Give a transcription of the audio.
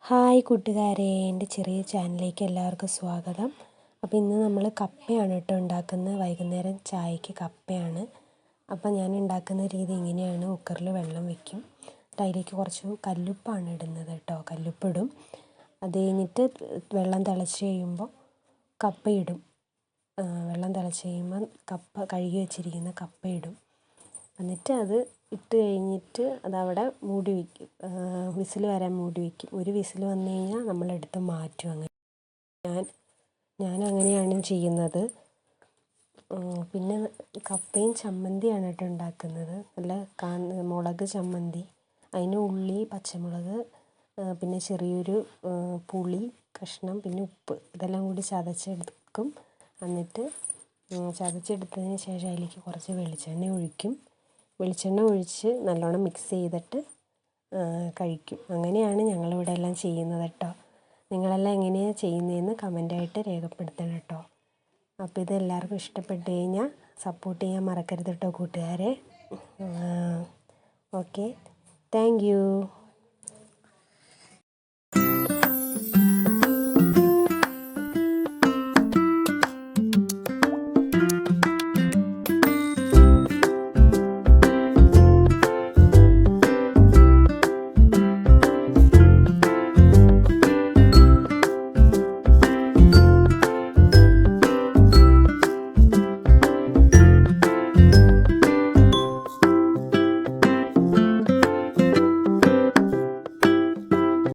Hi കൂട്ടുകാരെ, എൻ്റെ ചെറിയ ചാനലിലേക്ക് എല്ലാവർക്കും സ്വാഗതം. അപ്പോൾ ഇന്ന് നമ്മൾ കപ്പയാണ് കേട്ടോ ഉണ്ടാക്കുന്നത്. വൈകുന്നേരം ചായക്ക് കപ്പയാണ്. അപ്പോൾ ഞാൻ ഉണ്ടാക്കുന്ന രീതി ഇങ്ങനെയാണ്. കുക്കറിൽ വെള്ളം വയ്ക്കും. അതിലേക്ക് കുറച്ച് കല്ലുപ്പാണ് ഇടുന്നത് കേട്ടോ. കല്ലുപ്പിടും. അത് കഴിഞ്ഞിട്ട് വെള്ളം തിളച്ച് കഴിയുമ്പോൾ കപ്പയിടും. വെള്ളം തിളച്ച് കഴിയുമ്പോൾ കഴുകി വെച്ചിരിക്കുന്ന കപ്പയിടും. എന്നിട്ട് അത് ഇട്ട് കഴിഞ്ഞിട്ട് അതവിടെ മൂടി വയ്ക്കും. വിസിൽ വരാൻ മൂടി വയ്ക്കും. ഒരു വിസിൽ വന്നു കഴിഞ്ഞാൽ നമ്മളെടുത്ത് മാറ്റും. അങ്ങനെ ഞാൻ അങ്ങനെയാണ് ചെയ്യുന്നത്. പിന്നെ കപ്പയും ചമ്മന്തിയാണ് കേട്ടോ ഉണ്ടാക്കുന്നത്. നല്ല മുളക് ചമ്മന്തി. അതിന് ഉള്ളി, പച്ചമുളക്, പിന്നെ ചെറിയൊരു പുളി കഷ്ണം, പിന്നെ ഉപ്പ്, ഇതെല്ലാം കൂടി ചതച്ചെടുക്കും. എന്നിട്ട് ചതച്ചെടുത്തതിന് ശേഷം അതിലേക്ക് കുറച്ച് വെളിച്ചെണ്ണ ഒഴിക്കും. വെളിച്ചെണ്ണ ഒഴിച്ച് നല്ലോണം മിക്സ് ചെയ്തിട്ട് കഴിക്കും. അങ്ങനെയാണ് ഞങ്ങളിവിടെ എല്ലാം ചെയ്യുന്നത് കേട്ടോ. നിങ്ങളെല്ലാം എങ്ങനെയാണ് ചെയ്യുന്നതെന്ന് കമൻ്റായിട്ട് രേഖപ്പെടുത്തണം കേട്ടോ. അപ്പോൾ ഇത് എല്ലാവർക്കും ഇഷ്ടപ്പെട്ട് കഴിഞ്ഞാൽ സപ്പോർട്ട് ചെയ്യാൻ മറക്കരുത് കേട്ടോ കൂട്ടുകാരെ. Okay, thank you.